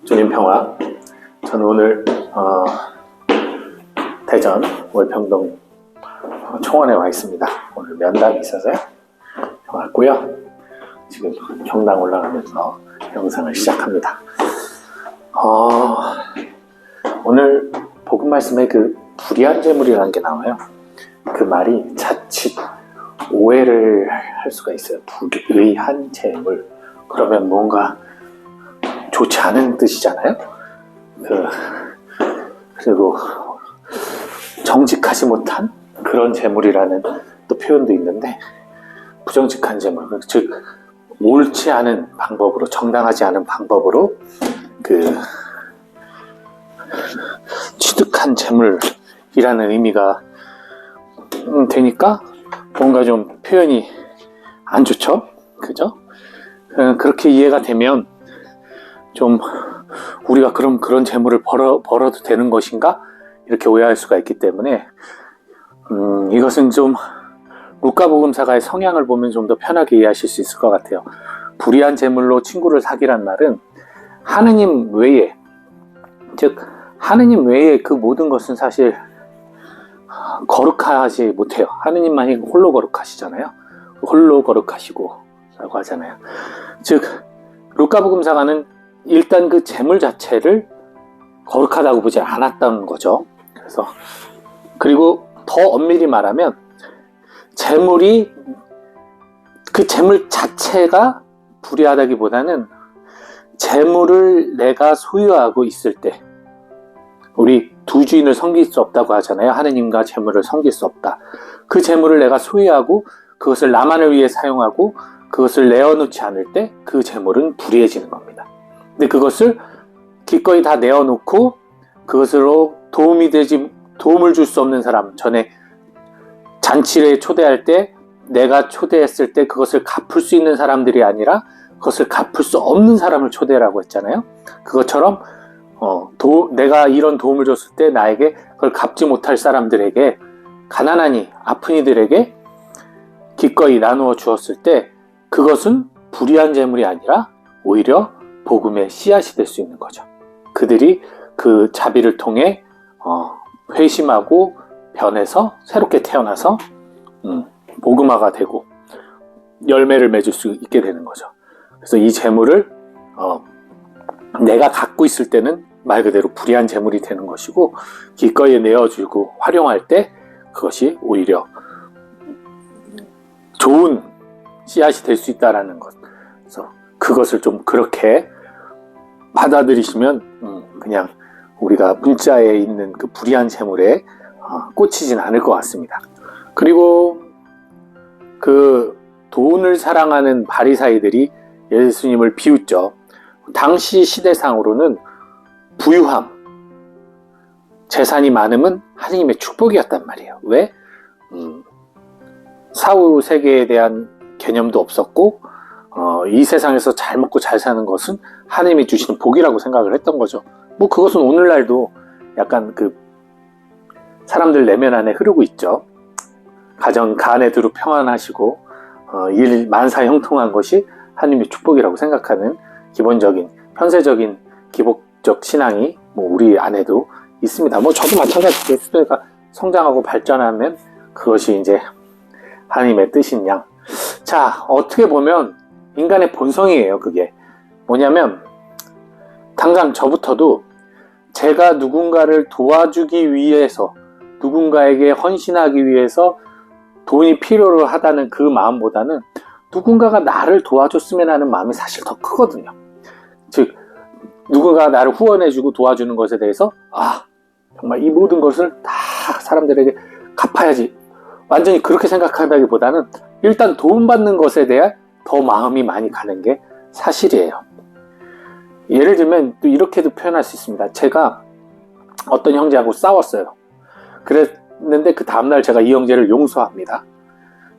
주님 평화. 저는 오늘 대전 월평동 총원에 와 있습니다. 오늘 면담이 있어서요. 왔고요. 지금 경당 올라가면서 영상을 시작합니다. 오늘 복음 말씀에 그 불의한 재물이라는 게 나와요. 그 말이 자칫 오해를 할 수가 있어요. 불의한 재물. 그러면 뭔가 좋지 않은 뜻이잖아요. 그리고 정직하지 못한 그런 재물이라는 또 표현도 있는데, 부정직한 재물, 즉 옳지 않은 방법으로, 정당하지 않은 방법으로 취득한 재물이라는 의미가 되니까 뭔가 좀 표현이 안 좋죠, 그죠? 그렇게 이해가 되면 좀 우리가 그럼 그런 재물을 벌어도 되는 것인가? 이렇게 오해할 수가 있기 때문에 이것은 좀 루카복음사가의 성향을 보면 좀 더 편하게 이해하실 수 있을 것 같아요. 불의한 재물로 친구를 사귀란 말은 하느님 외에, 즉 하느님 외에 그 모든 것은 사실 거룩하지 못해요. 하느님만이 홀로 거룩하시잖아요. 홀로 거룩하시고 라고 하잖아요. 즉 루카복음사가는 일단 그 재물 자체를 거룩하다고 보지 않았다는 거죠. 그리고 더 엄밀히 말하면 그 재물 자체가 불의하다기보다는 재물을 내가 소유하고 있을 때, 우리 두 주인을 섬길 수 없다고 하잖아요. 하느님과 재물을 섬길 수 없다. 그 재물을 내가 소유하고 그것을 나만을 위해 사용하고 그것을 내어놓지 않을 때 그 재물은 불의해지는 겁니다. 근데 그것을 기꺼이 다 내어놓고 그것으로 도움을 줄 수 없는 사람, 전에 잔치를 초대할 때 내가 초대했을 때 그것을 갚을 수 있는 사람들이 아니라 그것을 갚을 수 없는 사람을 초대라고 했잖아요. 그것처럼 내가 이런 도움을 줬을 때 나에게 그걸 갚지 못할 사람들에게, 가난하니 아픈 이들에게 기꺼이 나누어 주었을 때 그것은 불의한 재물이 아니라 오히려 복음의 씨앗이 될 수 있는 거죠. 그들이 그 자비를 통해 회심하고 변해서 새롭게 태어나서 복음화가 되고 열매를 맺을 수 있게 되는 거죠. 그래서 이 재물을 내가 갖고 있을 때는 말 그대로 불의한 재물이 되는 것이고, 기꺼이 내어주고 활용할 때 그것이 오히려 좋은 씨앗이 될 수 있다는 것. 그래서 그것을 좀 그렇게 받아들이시면 그냥 우리가 문자에 있는 그 불의한 재물에 꽂히진 않을 것 같습니다. 그리고 그 돈을 사랑하는 바리사이들이 예수님을 비웃죠. 당시 시대상으로는 부유함, 재산이 많음은 하느님의 축복이었단 말이에요. 왜? 사후 세계에 대한 개념도 없었고 이 세상에서 잘 먹고 잘 사는 것은 하느님이 주시는 복이라고 생각을 했던 거죠. 뭐 그것은 오늘날도 약간 그 사람들 내면 안에 흐르고 있죠. 가정 안에 두루 평안하시고 일 만사 형통한 것이 하느님의 축복이라고 생각하는 기본적인 현세적인 기복적 신앙이 뭐 우리 안에도 있습니다. 뭐 저도 마찬가지로 시대가 성장하고 발전하면 그것이 이제 하느님의 뜻인 양. 자, 어떻게 보면 인간의 본성이에요. 그게 뭐냐면, 당장 저부터도 제가 누군가를 도와주기 위해서, 누군가에게 헌신하기 위해서 돈이 필요로 하다는 그 마음보다는 누군가가 나를 도와줬으면 하는 마음이 사실 더 크거든요. 즉 누군가가 나를 후원해주고 도와주는 것에 대해서 정말 이 모든 것을 다 사람들에게 갚아야지, 완전히 그렇게 생각한다기보다는 일단 도움받는 것에 대한 더 마음이 많이 가는 게 사실이에요. 예를 들면 또 이렇게도 표현할 수 있습니다. 제가 어떤 형제하고 싸웠어요. 그랬는데 그 다음날 제가 이 형제를 용서합니다.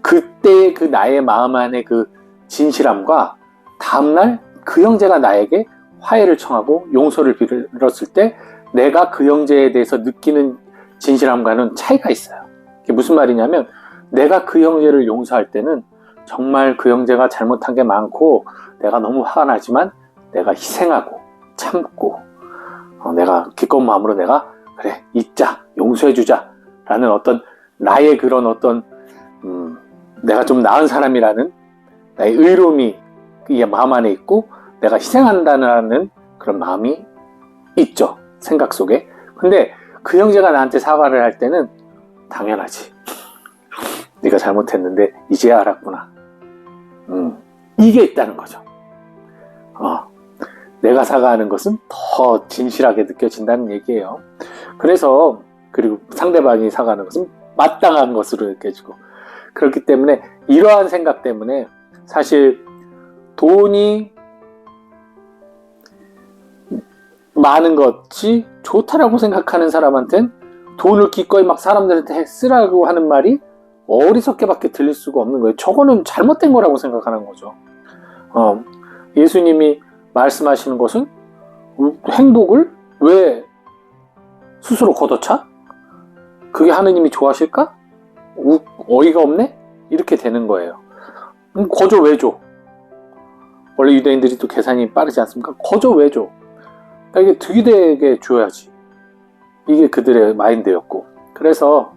그때 그 나의 마음 안에 그 진실함과 다음날 그 형제가 나에게 화해를 청하고 용서를 빌었을 때 내가 그 형제에 대해서 느끼는 진실함과는 차이가 있어요. 이게 무슨 말이냐면, 내가 그 형제를 용서할 때는 정말 그 형제가 잘못한 게 많고 내가 너무 화가 나지만 내가 희생하고 참고 내가 기꺼운 마음으로 내가 그래 잊자, 용서해주자 라는 어떤 나의 그런 어떤 내가 좀 나은 사람이라는 나의 의로움이 이 마음 안에 있고 내가 희생한다는 그런 마음이 있죠, 생각 속에. 근데 그 형제가 나한테 사과를 할 때는 당연하지, 네가 잘못했는데 이제야 알았구나, 이게 있다는 거죠. 내가 사과하는 것은 더 진실하게 느껴진다는 얘기예요. 그래서 그리고 상대방이 사과하는 것은 마땅한 것으로 느껴지고, 그렇기 때문에 이러한 생각 때문에 사실 돈이 많은 것이 좋다라고 생각하는 사람한텐 돈을 기꺼이 막 사람들한테 쓰라고 하는 말이 어리석게밖에 들릴 수가 없는 거예요. 저거는 잘못된 거라고 생각하는 거죠. 예수님이 말씀하시는 것은 행복을 왜 스스로 걷어차? 그게 하느님이 좋아하실까? 어이가 없네? 이렇게 되는 거예요. 거저 왜 줘? 원래 유대인들이 또 계산이 빠르지 않습니까? 거저 왜 줘? 그러니까 이게 득이되게 줘야지. 이게 그들의 마인드였고, 그래서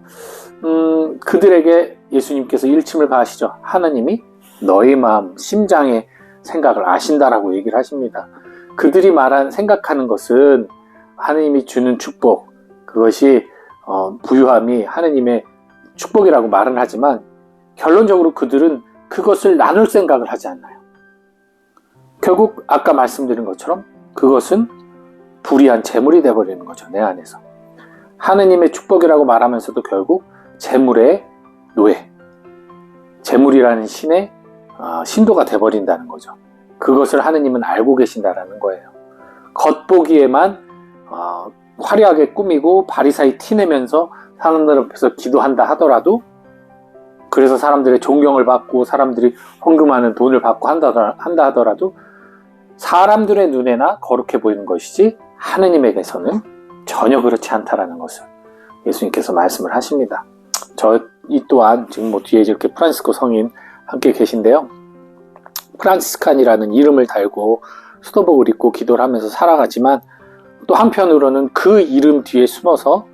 그들에게 예수님께서 일침을 가하시죠. 하나님이 너희 마음, 심장의 생각을 아신다라고 얘기를 하십니다. 그들이 생각하는 것은 하나님이 주는 축복, 그것이 부유함이 하나님의 축복이라고 말은 하지만 결론적으로 그들은 그것을 나눌 생각을 하지 않나요? 결국 아까 말씀드린 것처럼 그것은 불의한 재물이 되어버리는 거죠, 내 안에서. 하느님의 축복이라고 말하면서도 결국 재물의 노예, 재물이라는 신의 신도가 돼버린다는 거죠. 그것을 하느님은 알고 계신다라는 거예요. 겉보기에만 화려하게 꾸미고 바리사이 티내면서 사람들 앞에서 기도한다 하더라도, 그래서 사람들의 존경을 받고 사람들이 헌금하는 돈을 받고 한다 하더라도 사람들의 눈에나 거룩해 보이는 것이지 하느님에게서는 전혀 그렇지 않다라는 것을 예수님께서 말씀을 하십니다. 이 또한 지금 뒤에 이렇게 프란시스코 성인 함께 계신데요, 프란시스칸이라는 이름을 달고 수도복을 입고 기도를 하면서 살아가지만 또 한편으로는 그 이름 뒤에 숨어서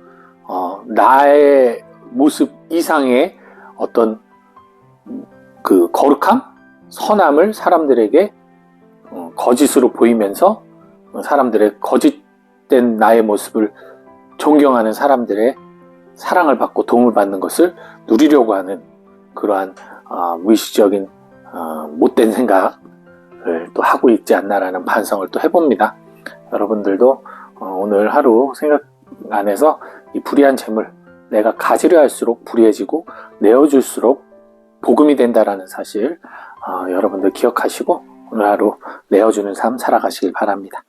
나의 모습 이상의 어떤 그 거룩함, 선함을 사람들에게 거짓으로 보이면서 사람들의 거짓된 나의 모습을 존경하는 사람들의 사랑을 받고 도움을 받는 것을 누리려고 하는 그러한 무의식적인 못된 생각을 또 하고 있지 않나라는 반성을 또 해봅니다. 여러분들도 오늘 하루 생각 안에서 이 불의한 재물, 내가 가지려 할수록 불의해지고 내어줄수록 복음이 된다라는 사실 여러분들 기억하시고 오늘 하루 내어주는 삶 살아가시길 바랍니다.